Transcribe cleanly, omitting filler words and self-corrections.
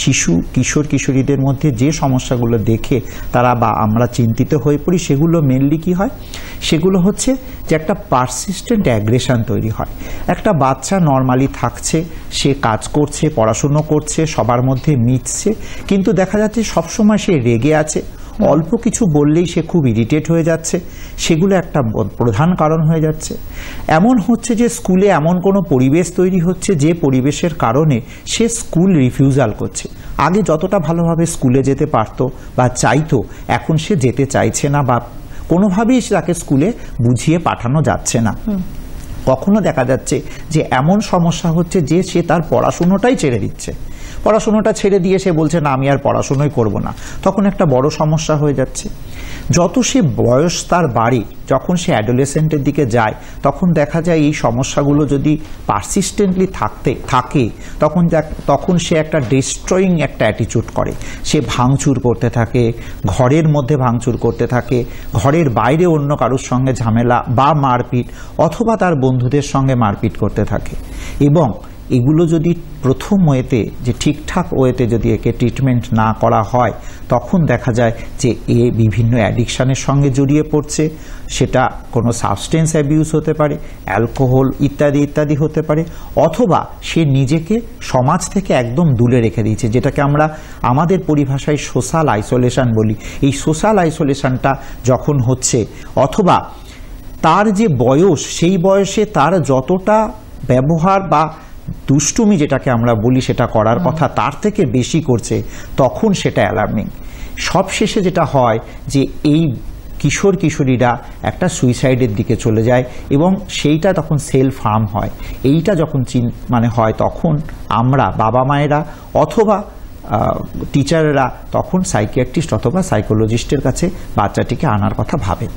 শিশু কিশোর কিশোরীদের মধ্যে যে সমস্যাগুলো দেখে তারা বা আমরা চিন্তিত হয়ে পড়ি, সেগুলো মেনলি কি হয়, সেগুলো হচ্ছে যে একটা পারসিস্টেন্ট অ্যাগ্রেশন তৈরি হয়। একটা বাচ্চা নর্মালি থাকছে, সে কাজ করছে, পড়াশুনো করছে, সবার মধ্যে মিশছে, কিন্তু দেখা যাচ্ছে সবসময় সে রেগে আছে, অল্প কিছু বললেই সে খুব ইরিটেট হয়ে যাচ্ছে, সেগুলো একটা প্রধান কারণ হয়ে যাচ্ছে। এমন হচ্ছে যে স্কুলে এমন কোনো পরিবেশ তৈরি হচ্ছে যে পরিবেশের কারণে সে স্কুল রিফিউজাল করছে। আগে যতটা ভালোভাবে স্কুলে যেতে পারতো বা চাইতো, এখন সে যেতে চাইছে না বা কোনোভাবেই তাকে স্কুলে বুঝিয়ে পাঠানো যাচ্ছে না। কখনো দেখা যাচ্ছে যে এমন সমস্যা হচ্ছে যে সে তার পড়াশুনোটাই ছেড়ে দিচ্ছে, পড়াশুনোটা ছেড়ে দিয়ে সে বলছে না আমি আর পড়াশুনোই করব না, তখন একটা বড় সমস্যা হয়ে যাচ্ছে। যত সে বয়স তার বাড়ে, যখন সে অ্যাডোলেসেন্টের দিকে যায়, তখন দেখা যায় এই সমস্যাগুলো যদি পারসিস্টেন্টলি থাকে তখন সে একটা ডিস্ট্রয়িং একটা অ্যাটিটিউড করে। সে ভাঙচুর করতে থাকে, ঘরের মধ্যে ভাঙচুর করতে থাকে, ঘরের বাইরে অন্য কারোর সঙ্গে ঝামেলা বা মারপিট, অথবা তার বন্ধুদের সঙ্গে মারপিট করতে থাকে। এবং এগুলো যদি প্রথম ওয়েতে, যে ঠিকঠাক ওয়েতে যদি একে ট্রিটমেন্ট না করা হয়, তখন দেখা যায় যে এ বিভিন্ন অ্যাডিকশানের সঙ্গে জড়িয়ে পড়ছে। সেটা কোনো সাবস্টেন্স অ্যাবিউজ হতে পারে, অ্যালকোহল ইত্যাদি ইত্যাদি হতে পারে, অথবা সে নিজেকে সমাজ থেকে একদম দূরে রেখে দিয়েছে, যেটাকে আমরা আমাদের পরিভাষায় সোশ্যাল আইসোলেশন বলি। এই সোশ্যাল আইসোলেশনটা যখন হচ্ছে, অথবা তার যে বয়স, সেই বয়সে তার যতটা ব্যবহার বা দুষ্টুমি যেটাকে আমরা বলি সেটা করার কথা, তার থেকে বেশি করছে, তখন সেটা অ্যালার্মিং। সবশেষে যেটা হয় যে এই কিশোর কিশোরীরা একটা সুইসাইডের দিকে চলে যায় এবং সেইটা তখন সেলফ হার্ম হয়। এইটা যখন হয়, তখন আমরা বাবা মায়েরা অথবা টিচাররা তখন সাইকিয়াট্রিস্ট অথবা সাইকোলজিস্টের কাছে বাচ্চাটিকে আনার কথা ভাবে।